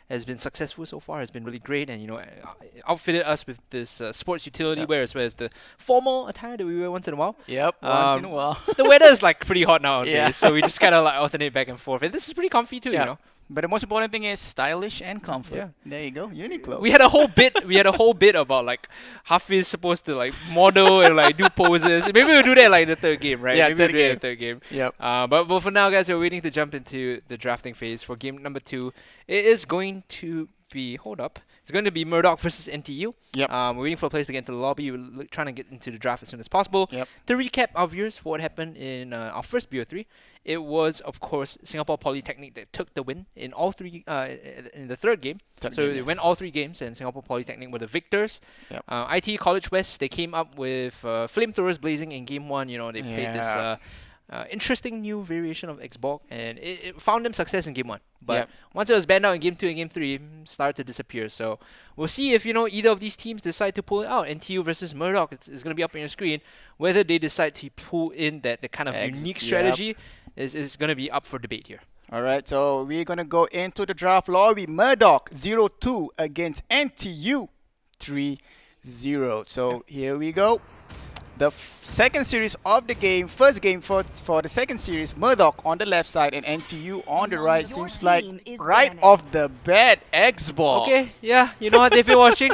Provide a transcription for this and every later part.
has been successful so far, has been really great, and outfitted us with this sports utility Yep. wear as well as the formal attire that we wear once in a while. Yep. Once in a while. The weather is like pretty hot nowadays, Yeah. so we just kind of like alternate back and forth. And this is pretty comfy too, Yeah. But the most important thing is stylish and comfort. Yeah. There you go. Uniqlo. We had a whole bit. We had a whole bit about like Hafiz supposed to like model and like do poses. Maybe we'll do that like in the third game, right? Yeah, Maybe we'll third do it in game. the third game. Yep. But for now, guys, we're waiting to jump into the drafting phase for game number 2. It is going to be It's going to be MURDOCH versus NTU. Yep. We're waiting for players to get into the lobby. We're trying to get into the draft as soon as possible. Yep. To recap our viewers for what happened in our first BO3, it was of course Singapore Polytechnic that took the win in all three in the third game. So they went all 3 games, and Singapore Polytechnic were the victors. Yep. IT College West, they came up with flamethrowers blazing in game 1. They played this interesting new variation of Xbox, and it found them success in game 1. But Yep. once it was banned out in game 2 and game 3, started to disappear. So we'll see if either of these teams decide to pull it out. NTU versus MURDOCH, it's going to be up on your screen. Whether they decide to pull in the kind of unique strategy is going to be up for debate here. Alright, so we're going to go into the draft lobby. MURDOCH 0-2 against NTU 3-0. So here we go. The second series of the game, first game for the second series, MURDOCH on the left side and NTU on the right. Seems like right off the bat, Xbox. Okay, yeah, you know what they've been watching?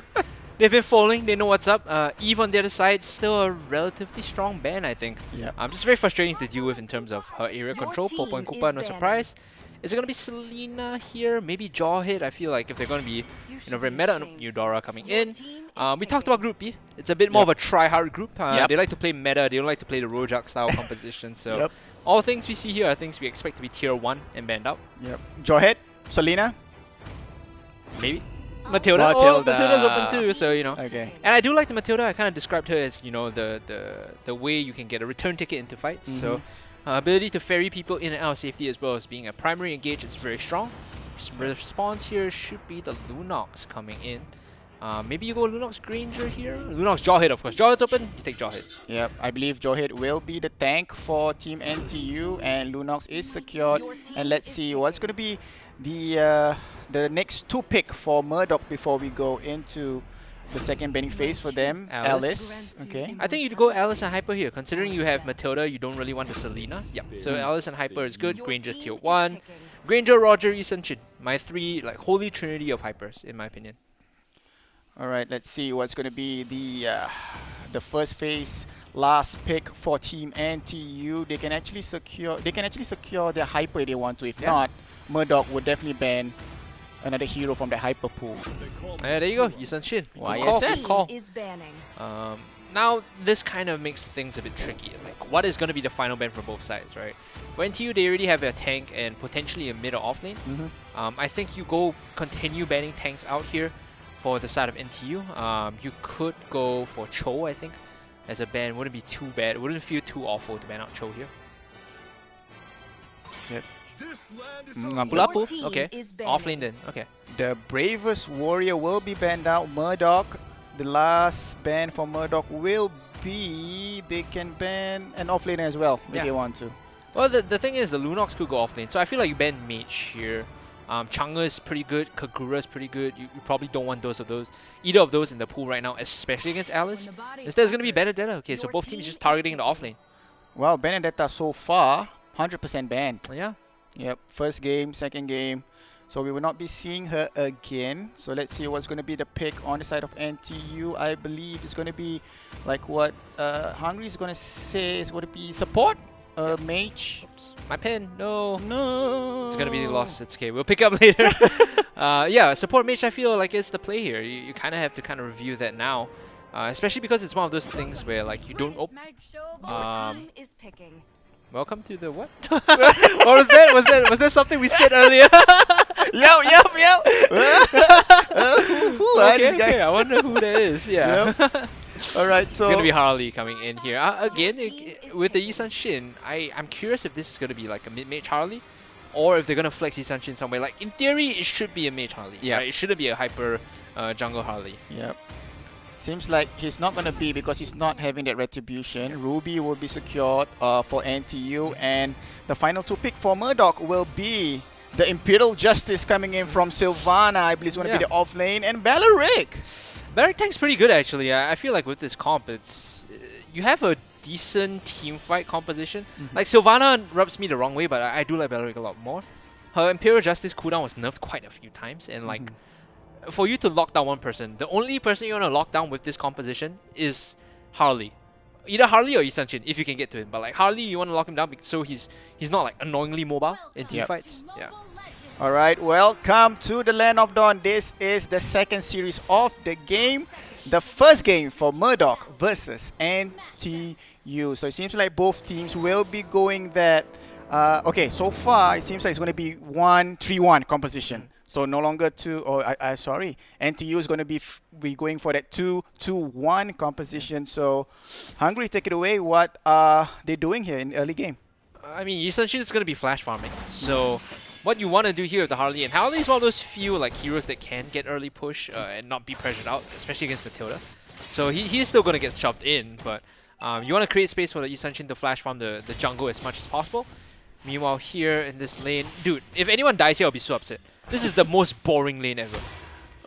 They've been following, they know what's up. Eve on the other side, still a relatively strong ban, I think. Yeah. Just very frustrating to deal with in terms of her area control. Popo and Koopa, no surprise. Is it going to be Selena here? Maybe Jawhead? I feel like if they're going to be, very meta, Eudora coming in. We talked about Group B. It's a bit more of a try-hard group. They like to play meta. They don't like to play the Rojak style composition. So all things we see here are things we expect to be tier 1 and banned out. Yep. Jawhead, Selena. Maybe. Matilda. Matilda's open too, so Okay. And I do like the Matilda. I kind of described her as the way you can get a return ticket into fights. So ability to ferry people in and out of safety as well as being a primary engage is very strong. Response here should be the Lunox coming in. Maybe you go Lunox Granger here. Lunox Jawhead, of course. Jawhead's open, you take Jawhead. Yep, I believe Jawhead will be the tank for Team NTU, and Lunox is secured. And let's see what's going to be the next 2 pick for MURDOCH before we go into the second banning phase for them. Alice. Okay. I think you'd go Alice and Hyper here. Considering you have Matilda, you don't really want the Selena. Yep. So Alice and Hyper is good. Granger's tier 1. Granger, Roger, Isan, Shin. My 3 holy trinity of Hypers, in my opinion. Alright, let's see what's going to be the first phase last pick for Team NTU. They can actually secure their Hyper if they want to. If not, MURDOCH would definitely ban another hero from the Hyper pool. There you go, Isan Shin. YSS. Call. Now this kind of makes things a bit tricky. What is going to be the final ban for both sides, right? For NTU, they already have a tank and potentially a mid or off lane. I think you continue banning tanks out here. For the side of NTU, you could go for Cho, I think, as a ban. Wouldn't be too bad. It wouldn't feel too awful to ban out Cho here. Yep. Pulapu? Okay. Offlane then. Okay. The bravest warrior will be banned out. MURDOCH. The last ban for MURDOCH will be they can ban an offlaner as well if they want to. Well, the thing is, the Lunox could go offlane, so I feel like you ban Mage here. Chang'e is pretty good, Kagura is pretty good. You probably don't want either of those in the pool right now, especially against Alice. Instead, it's going to be Benedetta. Okay, so both teams just targeting the offlane. Wow, Benedetta so far, 100% banned. Yeah. Yep, first game, second game. So we will not be seeing her again. So let's see what's going to be the pick on the side of NTU. I believe it's going to be like what Hungry is going to say. It's going to be support. Mage. Oops. My pen. No. No. It's going to be lost. It's okay. We'll pick up later. Yeah, support mage I feel like is the play here. You kind of have to review that now. Especially because it's one of those things where you don't... welcome to the what? What was that? Was that something we said earlier? Yep. Okay, I wonder who that is. Yeah. Yep. Alright, so... It's going to be Harley coming in here. Again, with the Isan Shin, I'm curious if this is going to be like a mid-mage Harley, or if they're going to flex Isan Shin somewhere. In theory, it should be a mage Harley. Yeah. Right? It shouldn't be a hyper jungle Harley. Yep. Seems like he's not going to be because he's not having that retribution. Ruby will be secured for NTU, and the final 2 pick for MURDOCH will be The Imperial Justice coming in from Sylvana. I believe it's going to be the off lane. And Belleric. Belleric tank's pretty good, actually. I feel like with this comp, it's you have a decent team fight composition. Like, Sylvana rubs me the wrong way, but I do like Belleric a lot more. Her Imperial Justice cooldown was nerfed quite a few times, and like, for you to lock down one person, the only person you want to lock down with this composition is Harley. Either Harley or Isanchin, if you can get to him. But like Harley, you want to lock him down so he's not like annoyingly mobile in team fights. Yeah. All right, welcome to the Land of Dawn. This is the second series of the game. The first game for MURDOCH versus NTU. So it seems like both teams will be going that. Okay, so far it seems like it's going to be 1-3-1 composition. So no longer sorry, NTU is going to be going for that 2-2-1 composition. So Hungry, take it away. What are they doing here in the early game? I mean, essentially it's going to be flash farming. So what you want to do here with the Harley, and Harley is one of those few like heroes that can get early push and not be pressured out, especially against Matilda. So he's still going to get shoved in, but you want to create space for the Isanchin to flash farm the jungle as much as possible. Meanwhile, here in this lane, dude, if anyone dies here, I'll be so upset. This is the most boring lane ever.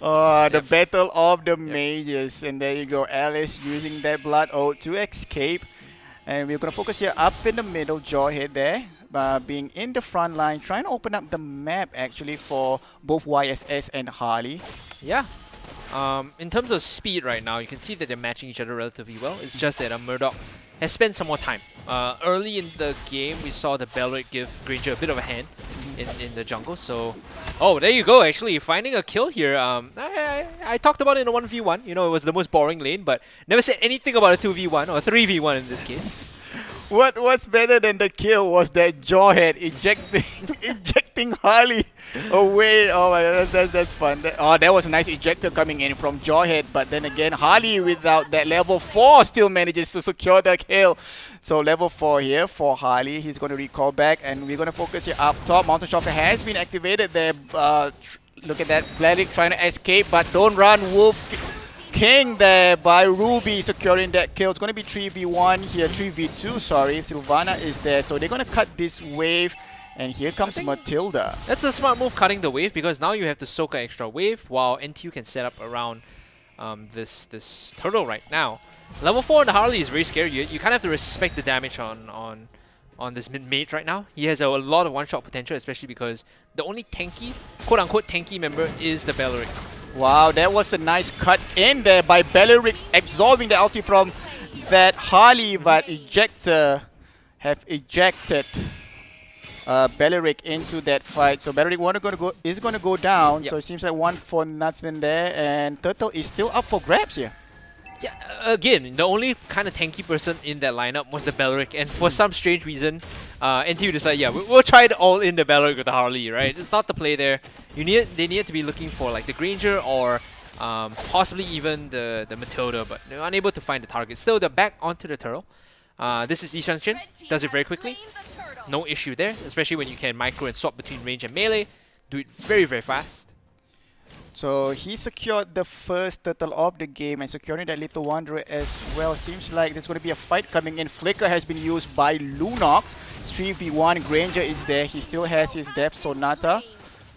The Battle of the Mages. And there you go, Alice using that Blood Ode to escape. And we're going to focus here up in the middle, Jawhead there. Being in the front line, trying to open up the map actually for both YSS and Harley. Yeah. In terms of speed right now, you can see that they're matching each other relatively well. It's just that MURDOCH has spent some more time. Early in the game, we saw the Belleric give Granger a bit of a hand in the jungle. So, oh, there you go. Actually, finding a kill here. I talked about it in a 1v1. You know, it was the most boring lane, but never said anything about a 2v1 or 3v1 in this case. What was better than the kill was that Jawhead ejecting Harley away. Oh my god, that's fun. That was a nice ejector coming in from Jawhead, but then again, Harley without that level 4 still manages to secure the kill. So level 4 here for Harley. He's going to recall back, and we're going to focus here up top. Mountain Shocker has been activated there. Look at that, Belleric trying to escape, but don't run, Wolf King there by Ruby securing that kill. It's going to be 3v1 here, 3v2, sorry. Sylvana is there, so they're going to cut this wave. And here comes Matilda. That's a smart move, cutting the wave, because now you have to soak an extra wave while NTU can set up around this turtle right now. Level 4 on the Harley is very scary. You kind of have to respect the damage on this mid-mage right now. He has a lot of one-shot potential, especially because the only tanky, quote-unquote tanky member is the Belleric. Wow, that was a nice cut in there by Belleric, absorbing the ulti from that Harley, but Ejector have ejected Belleric into that fight. So Belleric is going to go down. Yep. So it seems like 1-0 there, and Turtle is still up for grabs here. Yeah, again, the only kind of tanky person in that lineup was the Belleric, and for some strange reason, NTU decided, yeah, we'll try it all in the Belleric with the Harley, right? It's not the play there. They needed to be looking for like the Granger or possibly even the Matilda, but they're unable to find the target. Still, they're back onto the turtle. This is Isanchin, does it very quickly. No issue there, especially when you can micro and swap between range and melee. Do it very, very fast. So he secured the first turtle of the game and securing that little wanderer as well. Seems like there's going to be a fight coming in. Flicker has been used by Lunox. 3v1, Granger is there. He still has his Death Sonata.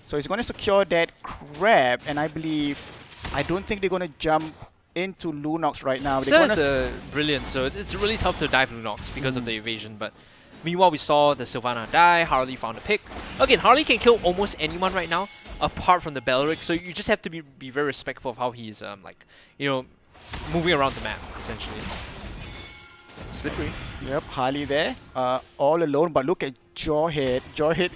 So he's going to secure that crab, and I don't think they're going to jump into Lunox right now. Still has the Brilliance, so it's really tough to dive Lunox because of the evasion, but meanwhile we saw the Sylvana die, Harley found a pick. Again, Harley can kill almost anyone right now, apart from the Belleric, so you just have to be very respectful of how he's moving around the map, essentially. Slippery. Yep, Harley there, all alone, but look at Jawhead. Jawhead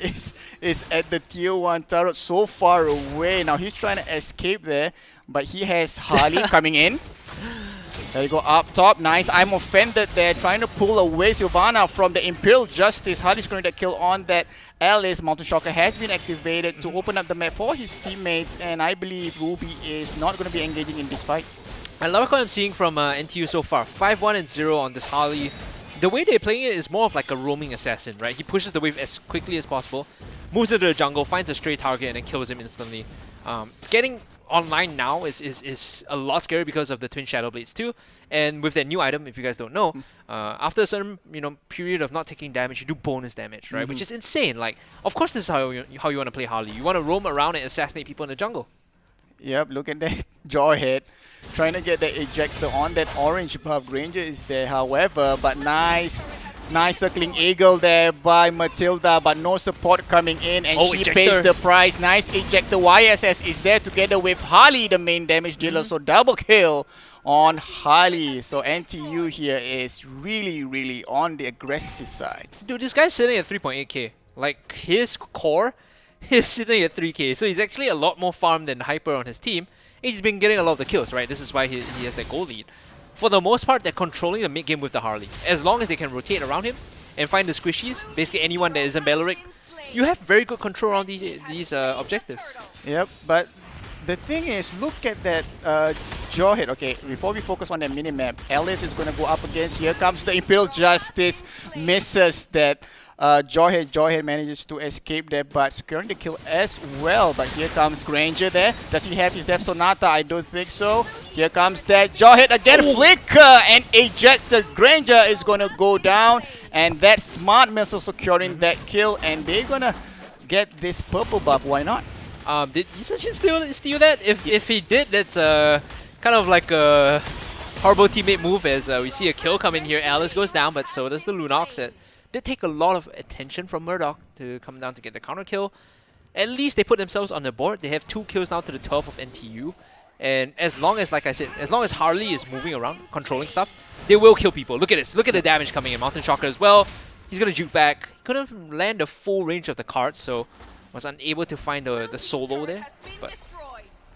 is at the tier 1 turret so far away. Now he's trying to escape there, but he has Harley coming in. There you go, up top, nice. I'm offended there, trying to pull away Sylvana from the Imperial Justice. Harley's going to kill on that Alice. Mountain Shocker has been activated to open up the map for his teammates, and I believe Ruby is not going to be engaging in this fight. I love what I'm seeing from NTU so far. 5-1-0 on this Harley. The way they're playing it is more of like a roaming assassin, right? He pushes the wave as quickly as possible, moves into the jungle, finds a stray target, and then kills him instantly. Getting online now is a lot scarier because of the Twin Shadow Blades too. And with that new item, if you guys don't know, after a certain period of not taking damage, you do bonus damage, right? Which is insane. Like, of course, this is how you want to play Harley. You want to roam around and assassinate people in the jungle. Yep, look at that Jawhead trying to get the ejector on that orange buff. Granger is there, however, but nice circling eagle there by Matilda, but no support coming in, and she ejector. pays the price. Nice ejector. YSS is there together with Harley, the main damage dealer, so double kill on Harley. So NTU here is really on the aggressive side. Dude, this guy's sitting at 3.8k. Like, his core is sitting at 3k, so he's actually a lot more farm than Hyper on his team. He's been getting a lot of the kills, right? This is why he has that goal lead. For the most part, they're controlling the mid game with the Harley. As long as they can rotate around him and find the squishies, basically anyone that isn't Belleric, you have very good control on these objectives. Yep, but the thing is, look at that Jawhead. Okay, before we focus on that minimap, Alice is going to go up against. Here comes the Imperial Justice, misses that. Jawhead manages to escape there, but securing the kill as well. But here comes Granger there. Does he have his Death Sonata? I don't think so. Here comes that Jawhead again. Flicker and ejector. Granger is going to go down, and that Smart Missile securing that kill, and they're going to get this purple buff. Why not? Did Yusachin steal that? If he did, that's kind of like a horrible teammate move, as we see a kill come in here. Alice goes down, but so does the Lunox. It did take a lot of attention from MURDOCH to come down to get the counter kill. At least they put themselves on the board. They have 2 kills now to the 12 of NTU. And as long as, like I said, as long as Harley is moving around, controlling stuff, they will kill people. Look at this. Look at the damage coming in. Mountain Shocker as well. He's going to juke back. Couldn't land the full range of the cards, so was unable to find the solo there. But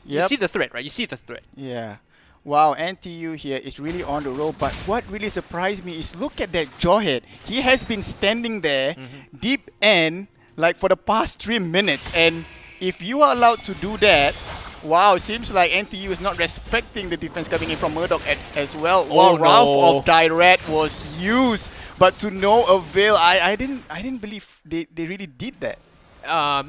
you see the threat, right? You see the threat. Yeah. Wow, NTU here is really on the roll, but what really surprised me is look at that Jawhead. He has been standing there deep end like for the past 3 minutes, and if you are allowed to do that, wow, seems like NTU is not respecting the defense coming in from MURDOCH as well. Oh, Wow, no. Ralph of Direct was used, but to no avail. I didn't believe they really did that.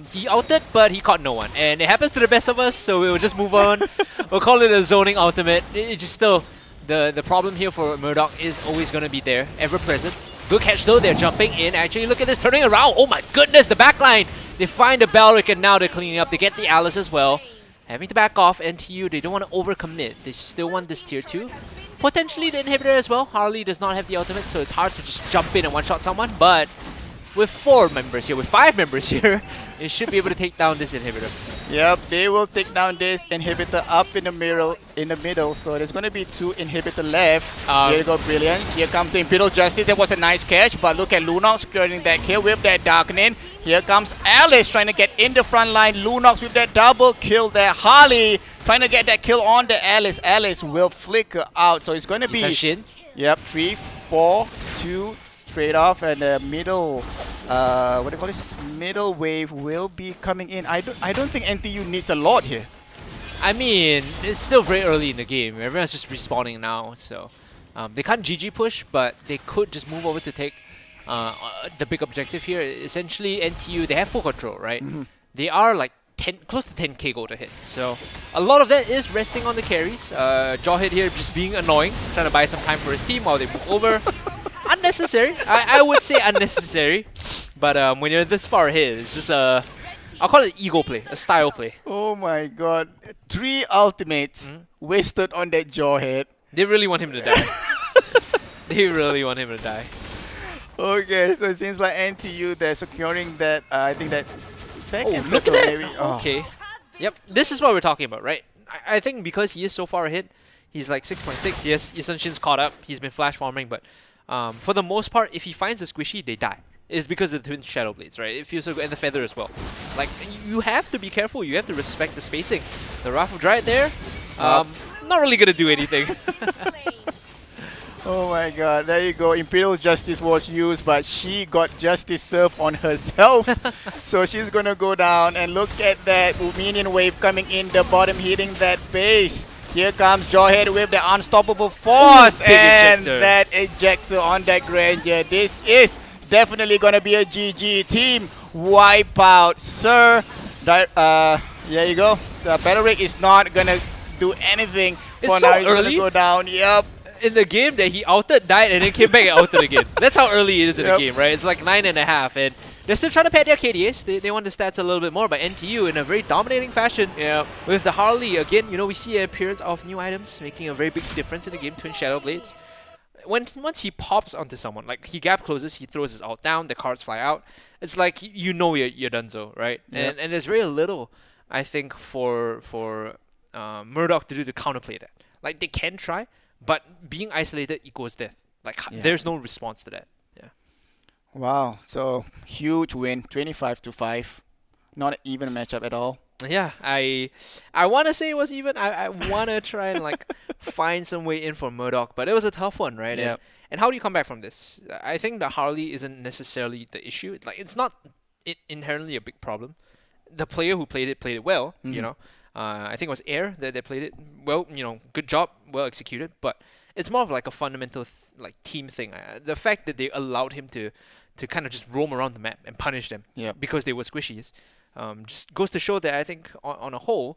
He ulted, but he caught no one. And it happens to the best of us, so we'll just move on. We'll call it a zoning ultimate. It's just still, the problem here for MURDOCH is always going to be there, ever present. Good catch though, they're jumping in. Actually, look at this, turning around. Oh my goodness, the backline. They find the Belleric, and now they're cleaning up. They get the Alice as well. Having to back off. NTU, they don't want to overcommit. They still want this tier 2. Potentially the inhibitor as well. Harley does not have the ultimate, so it's hard to just jump in and one-shot someone, but with 4 members here, with 5 members here, it should be able to take down this inhibitor. Yep, they will take down this inhibitor up in the middle. So there's going to be 2 inhibitor left. Here you go, Brilliance. Here comes the Imperial Justice. That was a nice catch, but look at Lunox securing that kill with that Darkening. Here comes Alice trying to get in the front line. Lunox with that double kill there. Harley trying to get that kill on the Alice. Alice will flicker out. So it's going to be... Yusachin. Yep, 3, 4, 2, straight off, and the middle, what do you call this? Middle wave will be coming in. I don't think NTU needs a lot here. I mean, it's still very early in the game. Everyone's just respawning now, so they can't GG push, but they could just move over to take the big objective here. Essentially, NTU, they have full control, right? They are like close to 10k gold to hit, so a lot of that is resting on the carries. Jawhead here just being annoying, trying to buy some time for his team while they move over. Unnecessary. I would say unnecessary, but when you're this far ahead, it's just I'll call it ego play, a style play. Oh my god. 3 ultimates wasted on that Jawhead. They really want him to die. They really want him to die. Okay, so it seems like NTU, they're securing that, I think that second. Oh, look at that! Maybe. Oh. Okay. Yep, this is what we're talking about, right? I think because he is so far ahead, he's like 6.6. Yes, Yusachin's caught up. He's been flash farming, but for the most part, if he finds a squishy, they die. It's because of the Twin Shadow Blades, right? It feels so good, and the Feather as well. Like, you have to be careful. You have to respect the spacing. The Wrath of Dryad there, not really gonna do anything. Oh my god, there you go. Imperial Justice was used, but she got Justice served on herself. So she's gonna go down, and look at that minion wave coming in the bottom, hitting that base. Here comes Jawhead with the unstoppable force. Ooh, and ejector. that ejector on that Granger. This is definitely gonna be a GG team wipeout, sir. There you go. The battle rate is not gonna do anything It's for so now. He's early. gonna go down. Yep. In the game that he outed, died, and then came back and outed again. That's how early it is in the Yep. game, right? It's like 9.5, and they're still trying to pad their KDAs. They want the stats a little bit more, but NTU in a very dominating fashion. Yep. With the Harley, again, we see an appearance of new items, making a very big difference in the game, Twin Shadow Blades. Once he pops onto someone, like he gap closes, he throws his ult down, the cards fly out. It's like you're donezo, right? Yep. And there's very little, I think, for Murdoch to do to counterplay that. Like they can try, but being isolated equals death. Like there's no response to that. Yeah. Wow. So huge win, 25-5. Not an even matchup at all. Yeah, I want to say it was even. I want to try and like find some way in for Murdoch, but it was a tough one, right? Yep. And how do you come back from this? I think the Harley isn't necessarily the issue. It's not inherently a big problem. The player who played it well. I think it was Air that played it well. Good job, well executed. But it's more of like a fundamental team thing. The fact that they allowed him to kind of just roam around the map and punish them because they were squishies. Just goes to show that I think on a whole,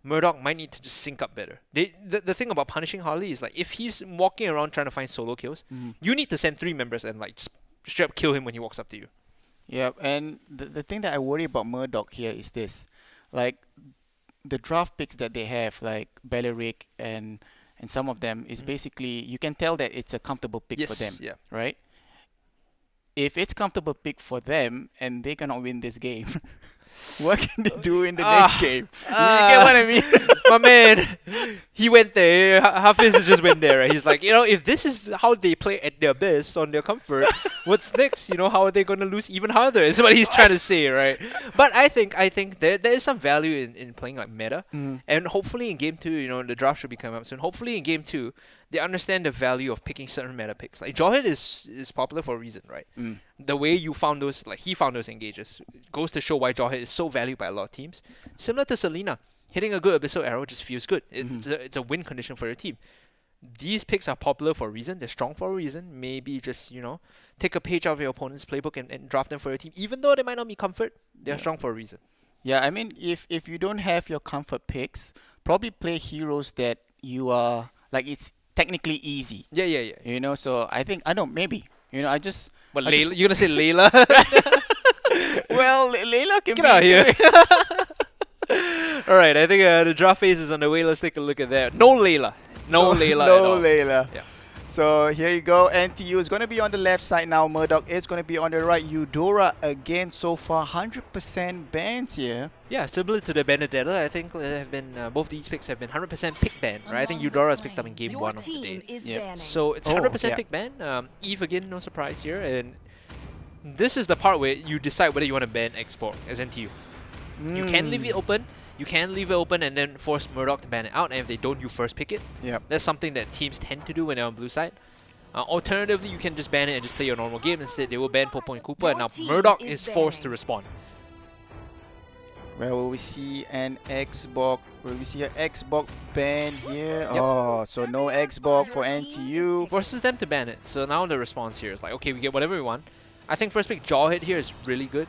Murdoch might need to just sync up better. The thing about punishing Harley is like if he's walking around trying to find solo kills, you need to send 3 members and like just straight up kill him when he walks up to you. Yeah, and the thing that I worry about Murdoch here is this. Like the draft picks that they have, like Belleric and some of them, is basically you can tell that it's a comfortable pick for them. Yeah. Right? If it's comfortable pick for them and they cannot win this game, what can they do in the next game? You get what I mean? My man, he went there. Hafiz just went there. Right? He's like, if this is how they play at their best on their comfort, what's next? How are they going to lose even harder? Is what he's trying to say, right? But I think there is some value in playing like meta, and hopefully in game 2, the draft should be coming up soon. Hopefully in game 2, they understand the value of picking certain meta picks. Like Jawhead is popular for a reason, right? The way you found those, like he found those engages, goes to show why Jawhead is so valued by a lot of teams. Similar to Selena, hitting a good Abyssal Arrow just feels good. It's a win condition for your team. These picks are popular for a reason. They're strong for a reason. Maybe just, take a page out of your opponent's playbook and draft them for your team. Even though they might not be comfort, they're strong for a reason. Yeah, I mean, if you don't have your comfort picks, probably play heroes that you are, like it's technically easy. Yeah. So I think, maybe. I just... But Layla, you're going to say Layla? Well, Layla can Get out here. Alright, I think the draft phase is on the way. Let's take a look at that. No Layla. No Layla at all. No Layla. Yeah. So here you go. NTU is going to be on the left side now. Murdoch is going to be on the right. Eudora again so far. 100% bans here. Yeah, similar to the Benedetta, I think there have been both these picks have been 100% pick ban, right? I think Eudora has picked up in game 1 of the day. Yeah. So it's 100% pick ban. Eve again, no surprise here. And this is the part where you decide whether you want to ban export as NTU. You can leave it open. You can leave it open and then force Murdoch to ban it out. And if they don't, you first pick it. Yep. That's something that teams tend to do when they're on blue side. Alternatively, you can just ban it and just play your normal game. Instead, they will ban Popo and Cooper. And now Murdoch is forced to respond. Well, will we see an Xbox? Will we see an Xbox ban here? Yep. Oh, so no Xbox for NTU. Forces them to ban it. So now the response here is like, okay, we get whatever we want. I think first pick Jawhead here is really good.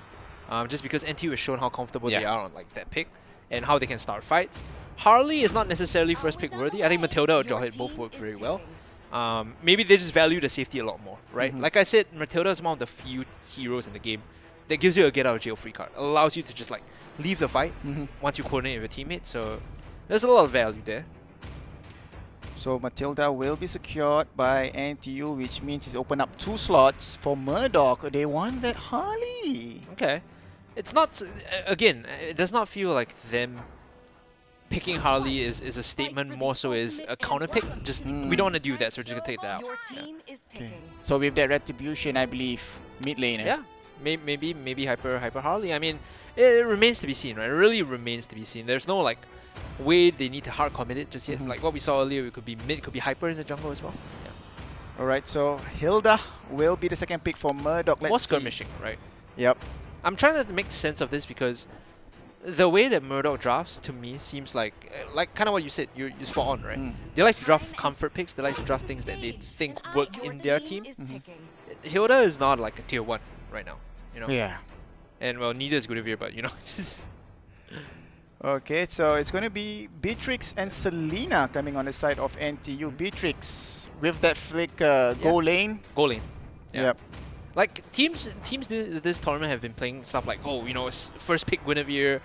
Just because NTU has shown how comfortable they are on like that pick and how they can start fights. Harley is not necessarily first pick worthy. I think Matilda or Jawhead both work very well. Maybe they just value the safety a lot more, right? Like I said, Matilda is one of the few heroes in the game that gives you a get out of jail free card. Allows you to just like leave the fight once you coordinate with your teammates. So there's a lot of value there. So Matilda will be secured by NTU, which means it's opened up 2 slots for Murdoch. They want that Harley. Okay. It's not, again, it does not feel like them picking Harley is a statement, more so is a counter pick. Just we don't want to do that, so we're just going to take that out. Okay. So with that retribution, I believe mid laner. Yeah. Maybe hyper Harley. I mean, it remains to be seen, right? It really remains to be seen. There's no like way they need to hard commit it just yet. Like what we saw earlier, it could be mid, it could be hyper in the jungle as well. Yeah. Alright, so Hilda will be the second pick for Murdoch. More skirmishing, right? Yep. I'm trying to make sense of this because the way that Murdoch drafts to me seems like kind of what you said. You're spot on, right? They like to draft comfort picks. They like to draft things that they think work in their team. Hilda is not like a tier 1 right now, Yeah. And well, neither is Guinevere, but just Okay, so it's going to be Beatrix and Selena coming on the side of NTU. Beatrix with that flick goal lane. Goal lane. Yeah. Yep. Like teams this tournament have been playing stuff like, oh, you know, first pick Guinevere,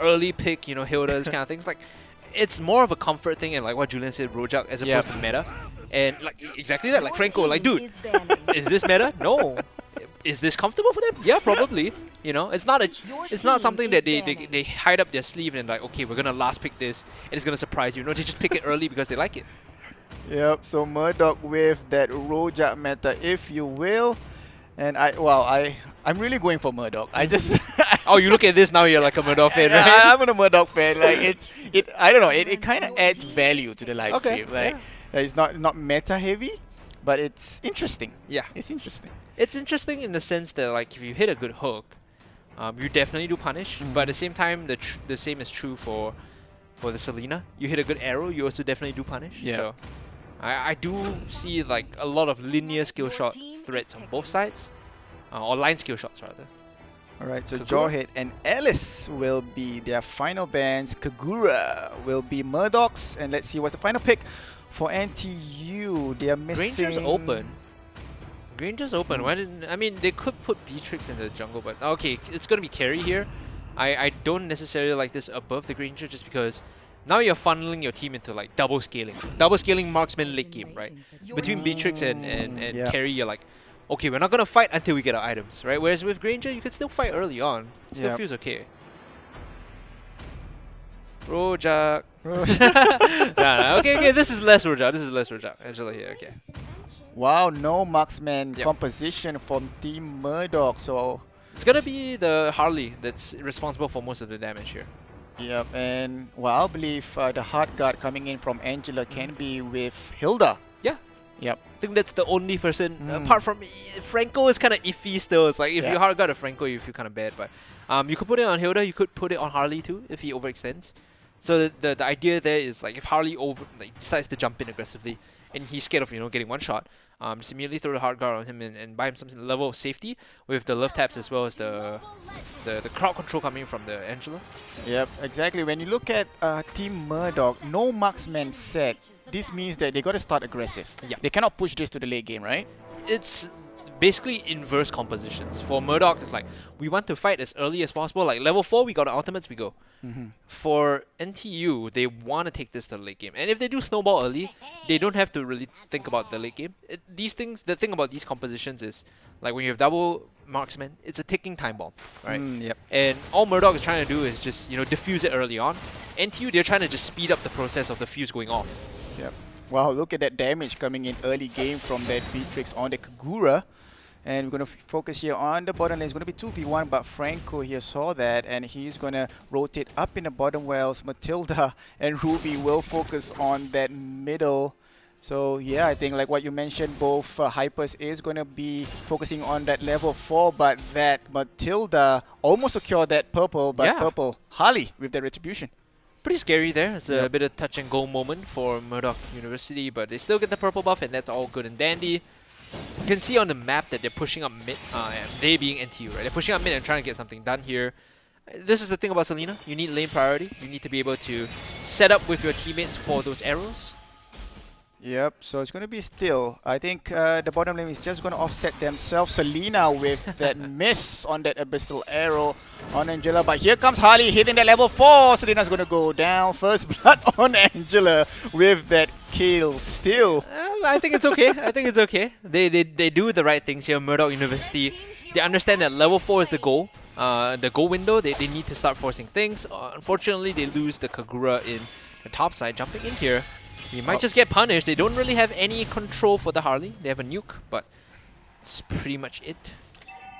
early pick, you know, Hilda, this kind of things. Like, it's more of a comfort thing, and like what Julian said, Rojak as opposed to meta. And like exactly that, like Franco, like dude, is this meta? No. Is this comfortable for them? Yeah, probably. You know, it's not something that they hide up their sleeve and like, okay, we're gonna last pick this and it's gonna surprise you. No, they just pick it early because they like it. Yep. So MURDOCH with that Rojak meta, if you will, and I'm really going for MURDOCH. I just oh, you look at this now, you're like a MURDOCH fan, right? I'm a MURDOCH fan. Like I don't know. It kind of adds value to the live stream. Like it's not meta heavy, but it's interesting. Yeah, it's interesting. It's interesting in the sense that like if you hit a good hook, you definitely do punish. But at the same time, the same is true for the Selena. You hit a good arrow, you also definitely do punish. Yeah. So I do see like a lot of linear skill shot threats on both sides, or line skill shots rather. Alright, so Jawhead and Alice will be their final bans. Kagura will be MURDOCH's, and let's see what's the final pick for NTU. They are missing. Granger's open. Granger's open. Why didn't I mean they could put Beatrix in the jungle, but okay, it's gonna be carry here. I don't necessarily like this above the Granger just because now you're funneling your team into like double scaling marksman late game, right? Between Beatrix and carry, you're like, okay, we're not gonna fight until we get our items, right? Whereas with Granger, you can still fight early on. It still feels okay. Rojak. Nah, okay, this is less Rojak. Angela here, okay. Wow, no marksman composition from Team MURDOCH, so it's gonna be the Harley that's responsible for most of the damage here. Yep, and well, I believe the hard guard coming in from Angela can be with Hilda. Yeah. Yep. I think that's the only person, apart from Franco is kind of iffy still. It's like if you hard guard a Franco, you feel kind of bad, but you could put it on Hilda, you could put it on Harley too if he overextends. So the idea there is like if Harley decides to jump in aggressively and he's scared of, you know, getting one shot, just immediately throw the hard guard on him and buy him some level of safety with the love taps as well as the crowd control coming from the Angela. Yep, exactly. When you look at Team MURDOCH, no marksman set. This means that they got to start aggressive. Yeah. They cannot push this to the late game, right? It's basically inverse compositions. For MURDOCH, it's like we want to fight as early as possible. Like level 4, we got the ultimates, we go. For NTU, they want to take this to the late game. And if they do snowball early, they don't have to really think about the late game. The thing about these compositions is, like when you have double marksman, it's a ticking time bomb, right? Yep. And all MURDOCH is trying to do is just, you know, diffuse it early on. NTU, they're trying to just speed up the process of the fuse going off. Yep. Wow, look at that damage coming in early game from that Beatrix on the Kagura. And we're going to focus here on the bottom lane. It's going to be 2v1, but Franco here saw that, and he's going to rotate up in the bottom, whilst Matilda and Ruby will focus on that middle. So yeah, I think like what you mentioned, both Hypers is going to be focusing on that level 4, but that Matilda almost secured that purple, but purple Harley with the retribution. Pretty scary there. It's a bit of touch and go moment for MURDOCH University, but they still get the purple buff, and that's all good and dandy. You can see on the map that they're pushing up mid, they being NTU, right? They're pushing up mid and trying to get something done here. This is the thing about Selena. You need lane priority. You need to be able to set up with your teammates for those arrows. Yep, so it's going to be still. I think the bottom lane is just going to offset themselves. Selena with that miss on that Abyssal Arrow on Angela. But here comes Harley hitting that level 4. Selena's going to go down. First blood on Angela with that kill still. I think it's okay. I think it's okay. They do the right things here. MURDOCH University, they understand that level 4 is the goal. The goal window, they need to start forcing things. Unfortunately, they lose the Kagura in the top side. Jumping in here, he might just get punished. They don't really have any control for the Harley. They have a nuke, but it's pretty much it.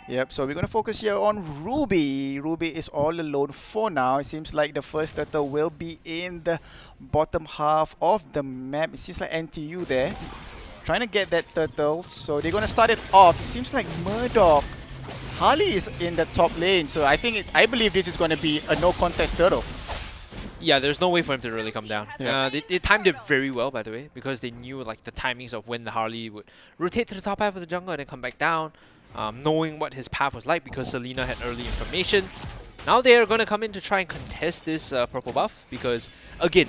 Yep, so we're going to focus here on Ruby. Ruby is all alone for now. It seems like the first turtle will be in the bottom half of the map. It seems like NTU there, trying to get that turtle. So they're going to start it off. It seems like MURDOCH. Harley is in the top lane, so I believe this is going to be a no contest turtle. Yeah, there's no way for him to really come down. Yeah. They timed it very well, by the way, because they knew like the timings of when the Harley would rotate to the top half of the jungle and then come back down, knowing what his path was like because Selena had early information. Now they are going to come in to try and contest this purple buff because, again,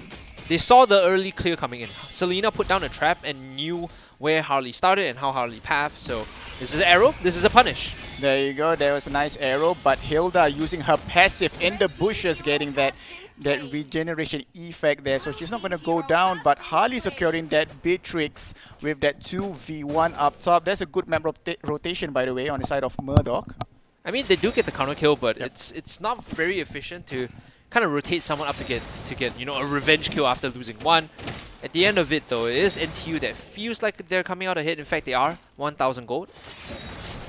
they saw the early clear coming in. Selena put down a trap and knew where Harley started and how Harley pathed. So this is an arrow, this is a punish. There you go, there was a nice arrow, but Hilda using her passive in the bushes, getting that regeneration effect there. So she's not going to go down, but Harley securing that Beatrix with that 2v1 up top. That's a good map rotation, by the way, on the side of MURDOCH. I mean, they do get the counter kill, but it's not very efficient to kind of rotate someone up to get you know, a revenge kill after losing one. At the end of it, though, it is NTU that feels like they're coming out ahead. In fact, they are 1,000 gold.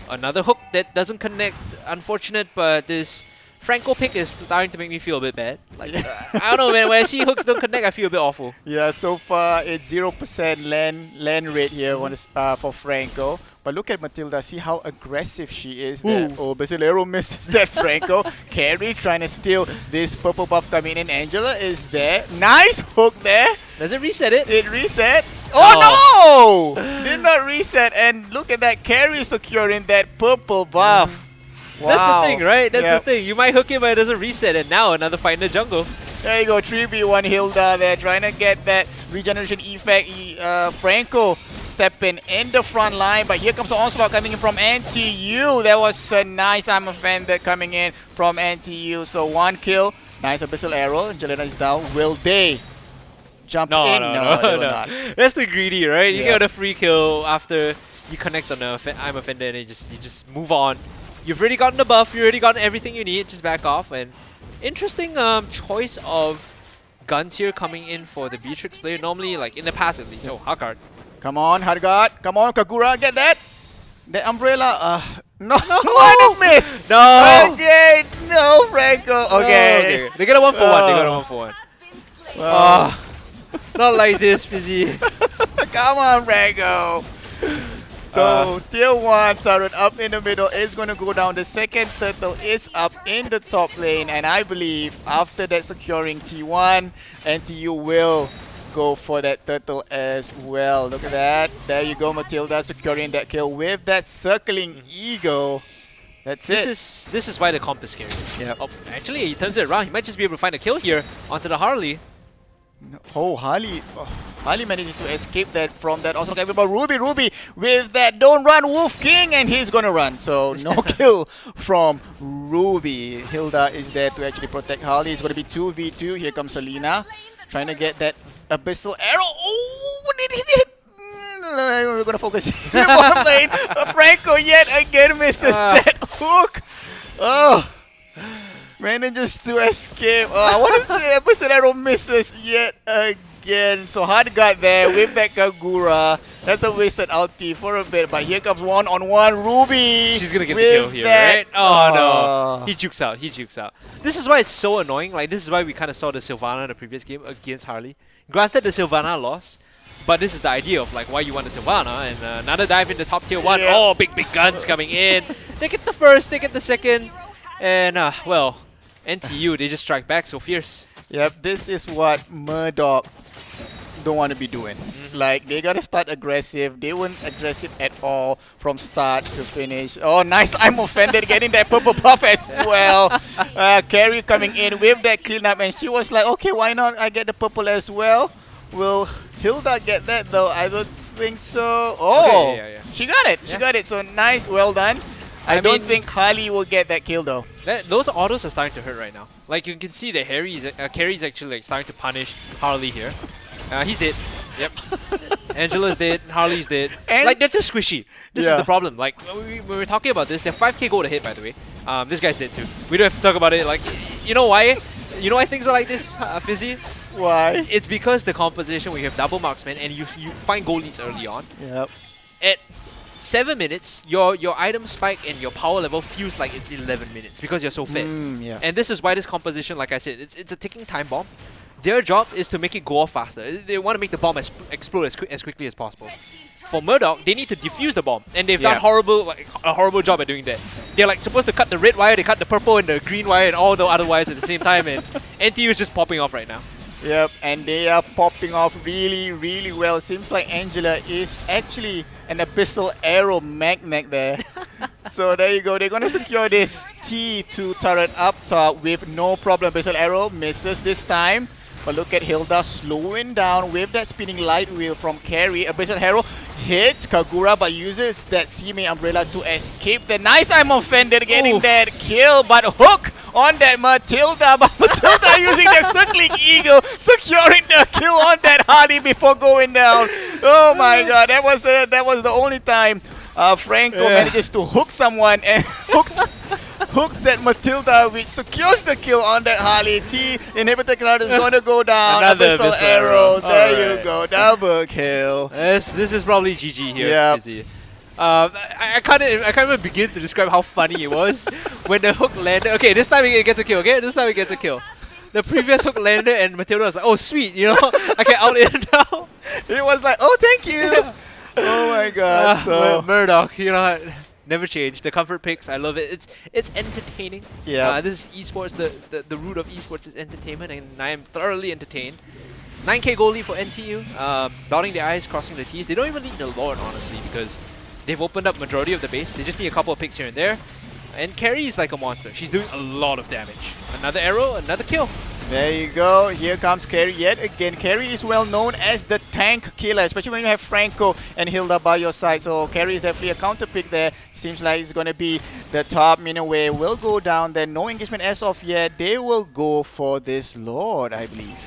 Another hook that doesn't connect. Unfortunate, but this Franco pick is starting to make me feel a bit bad. Like, I don't know, man. When I see hooks don't connect, I feel a bit awful. Yeah, so far it's 0% land rate here for Franco. But look at Matilda, see how aggressive she is there. Oh, Basilero misses that Franco. Carry trying to steal this purple buff coming in. Angela is there. Nice hook there. Does it reset it? It reset. Oh no! Did not reset. And look at that, Carry securing that purple buff. Wow. That's the thing, right? That's the thing. You might hook it, but it doesn't reset. And now another fight in the jungle. There you go, 3v1 Hilda there, trying to get that regeneration effect. Franco stepping in the front line, but here comes the onslaught coming in from NTU. That was a nice I'm offended coming in from NTU. So one kill, nice abyssal arrow. Jelena is down. Will they jump in? No, they will not. That's too greedy, right? You get a free kill after you connect on the I'm offended, and you just move on. You've already gotten the buff. You've already gotten everything you need. Just back off. And interesting choice of guns here coming in for the Beatrix player. Normally, like in the past at least. Oh, Hakard. Come on, Hargard. Come on, Kagura. Get that. The umbrella. No. What a miss. No. Okay. No, Franco. Okay. They got a 1-for-1. They got a 1-for-1. Well. Not like this, Fizzy. Come on, Franco. So, tier 1 turret up in the middle is going to go down. The second turtle is up in the top lane. And I believe after that securing T1, NTU will go for that turtle as well. Look at that. There you go, Matilda securing that kill with that circling eagle. That's it. This is why the comp is scary. Yeah. Oh, actually, he turns it around. He might just be able to find a kill here onto the Harley. Oh, Harley manages to escape that from that. Also, okay, but Ruby with that don't run Wolf King, and he's gonna run. So no kill from Ruby. Hilda is there to actually protect Harley. It's gonna be 2v2. Here comes Selena trying to get that abyssal arrow. Oh, did he hit? We're gonna focus in the bottom lane. Franco yet again misses that hook. Oh. Manages to escape. What is the abyssal arrow misses yet again? So Hardguard there with that Kagura. That's a wasted ulti for a bit. But here comes one-on-one Ruby. She's gonna get the kill here, right? Oh no. He jukes out. This is why it's so annoying. Like, this is why we kind of saw the Sylvana in the previous game against Harley. Granted, the Sylvana lost. But this is the idea of like why you want the Sylvana. And another dive into top tier 1. Oh, big guns coming in. They get the first, they get the second. And well, NTU, they just strike back so fierce. Yep, this is what MURDOCH don't want to be doing. Like, they gotta start aggressive. They weren't aggressive at all from start to finish. Oh, nice. I'm offended getting that purple buff as well. Carrie coming in with that cleanup, and she was like, okay, why not? I get the purple as well. Will Hilda get that though? I don't think so. Oh, okay, she got it. She got it. So nice, well done. I don't think Harley will get that kill though. Those autos are starting to hurt right now. Like, you can see that Carrie's actually like starting to punish Harley here. He's dead. Yep. Angela's dead. Harley's dead. And like, they're too squishy. This is the problem. Like, when we're talking about this, they're 5k gold ahead, by the way. This guy's dead too. We don't have to talk about it. Like, you know why? You know why things are like this, Fizzy? Why? It's because the composition where you have double marksman and you find gold leads early on. Yep. At 7 minutes, your item spike and your power level feels like it's 11 minutes because you're so fed. And this is why this composition, like I said, it's a ticking time bomb. Their job is to make it go off faster. They want to make the bomb explode as quickly as possible. For MURDOCH, they need to defuse the bomb, and they've done a horrible job at doing that. They're like supposed to cut the red wire, they cut the purple and the green wire and all the other wires at the same time, and NTU is just popping off right now. Yep, and they are popping off really well. Seems like Angela is actually an abyssal arrow magnet there. So there you go. They're going to secure this T to turret up top with no problem. Abyssal Arrow misses this time. But look at Hilda slowing down with that spinning light wheel from Carry. Abyssal Arrow hits Kagura but uses that Sime Umbrella to escape. The nice I'm offended getting that kill, but Hook on that Matilda. But Matilda using the Circling Eagle, securing the kill on that Harley before going down. Oh my god, that was the only time Franco manages to hook someone and hooks that Matilda, which secures the kill on that Harley. T inhibitor cloud is going to go down. Another Abyssal Arrow. There you go. Double kill. This is probably GG here. Yep. Fizzy. I can't even begin to describe how funny it was when the hook landed. Okay, this time it gets a kill. Okay, this time it gets a kill. The previous hook landed and Matilda was like, "Oh sweet, you know, I can out it now." It was like, "Oh, thank you." Oh my god. Murdoch, you know, never change. The comfort picks, I love it. It's entertaining. Yeah. This is esports. The root of esports is entertainment, and I am thoroughly entertained. 9k goal lead for NTU. Dotting the I's, crossing the T's. They don't even need the Lord, honestly, because they've opened up majority of the base. They just need a couple of picks here and there. And Carry is like a monster. She's doing a lot of damage. Another arrow, another kill. There you go. Here comes Carry yet again. Carry is well known as the tank killer, especially when you have Franco and Hilda by your side. So Carry is definitely a counter pick there. Seems like it's going to be the top. Minaway will go down there. No engagement as of yet. They will go for this Lord, I believe.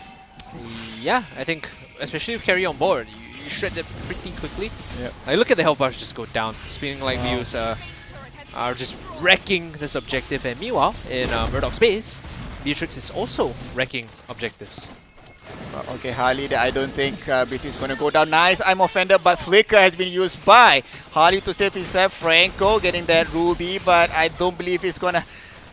Yeah, I think, especially with Carry on board, you shred that pretty quickly. Yep. Like, look at the health bars just go down. Spinning light views are just wrecking this objective. And meanwhile, in Murdoch's base, Beatrix is also wrecking objectives. Okay, Harley, I don't think BT is going to go down. Nice, I'm offended, but Flicker has been used by Harley to save himself. Franco getting that Ruby, but I don't believe he's going to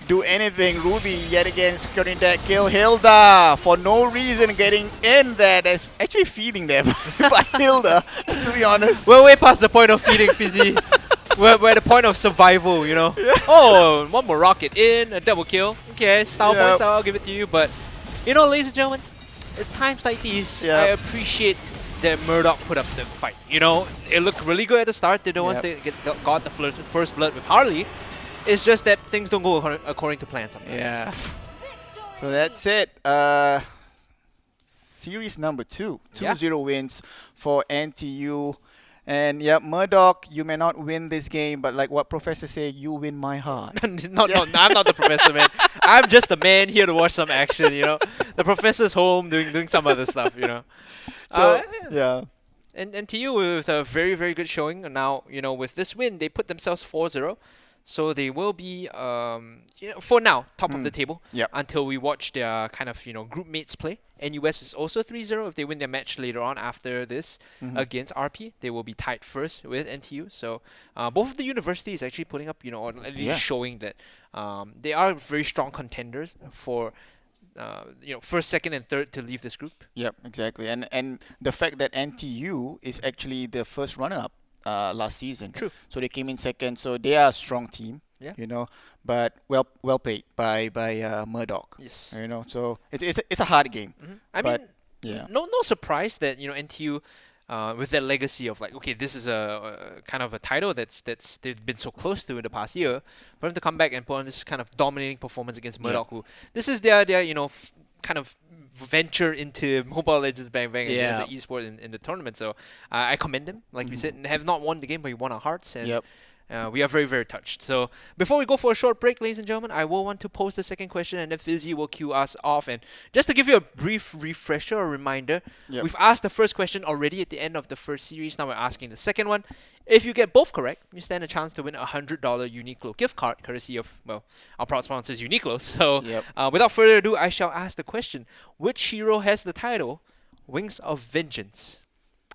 do anything. Ruby yet again securing that kill. Hilda, for no reason, getting in there. That's actually feeding them by Hilda, to be honest. We're way past the point of feeding, Fizzy. We're at the point of survival, you know. Yeah. Oh, one more rocket in, a double kill. Okay, style points, I'll give it to you. But, you know, ladies and gentlemen, it's times like these I appreciate that Murdoch put up the fight. You know, it looked really good at the start. They're the ones that got the first blood with Harley. It's just that things don't go according to plan sometimes. Yeah. So that's it. Series number 2. 2-0 wins for NTU. And yeah, Murdoch, you may not win this game, but like what Professor say, you win my heart. No, I'm not the professor, man. I'm just a man here to watch some action, you know. The professor's home doing some other stuff, you know. So, yeah. And NTU with a very, very good showing. And now, you know, with this win, they put themselves 4-0. So they will be, you know, for now, top of the table until we watch their kind of, you know, group mates play. NUS is also 3-0. If they win their match later on after this against RP, they will be tied first with NTU. So both of the universities actually putting up, you know, or at least showing that they are very strong contenders for, you know, first, second, and third to leave this group. Yep, exactly. And the fact that NTU is actually the first runner-up last season. True. So they came in second. So they are a strong team. Yeah. You know, but well played by Murdoch. Yes. You know, so it's a hard game. I but mean, no surprise that, you know, NTU with their legacy of like, okay, this is a kind of a title that's they've been so close to in the past year, for them to come back and put on this kind of dominating performance against Murdoch, who this is their you know kind of venture into Mobile Legends Bang Bang as an esport in the tournament. So I commend them, like we said, and have not won the game, but he won our hearts, and we are very, very touched. So before we go for a short break, ladies and gentlemen, I will want to pose the second question, and then Fizzy will cue us off. And just to give you a brief refresher or reminder, we've asked the first question already at the end of the first series. Now we're asking the second one. If you get both correct, you stand a chance to win a $100 Uniqlo gift card, courtesy of, well, our proud sponsors, Uniqlo. So without further ado, I shall ask the question. Which hero has the title Wings of Vengeance?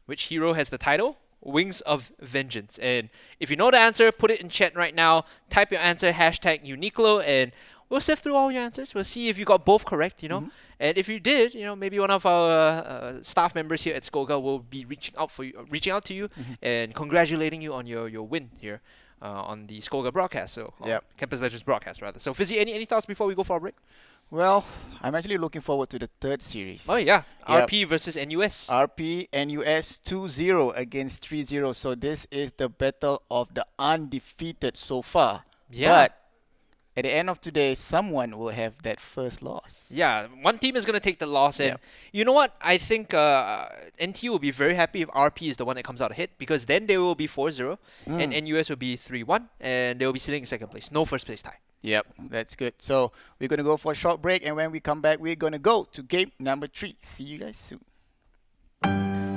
Which hero has the title Wings of Vengeance? And if you know the answer, put it in chat right now. Type your answer, hashtag Uniqlo, and we'll sift through all your answers. We'll see if you got both correct, you know. And if you did, you know, maybe one of our staff members here at Skoga will be reaching out to you and congratulating you on your win here on the Skoga broadcast. So Campus Legends broadcast rather. So Fizzy, any thoughts before we go for a break? Well, I'm actually looking forward to the third series. Oh yeah, RP versus NUS. RP NUS 2-0 against 3-0. So this is the battle of the undefeated so far. Yeah. But at the end of today, someone will have that first loss. Yeah, one team is going to take the loss. And Yep. you know what? I think NTU will be very happy if RP is the one that comes out ahead, because then they will be 4-0 and NUS will be 3-1 and they will be sitting in second place. No first place tie. Yep, that's good. So we're going to go for a short break, and when we come back, we're going to go to game number 3. See you guys soon.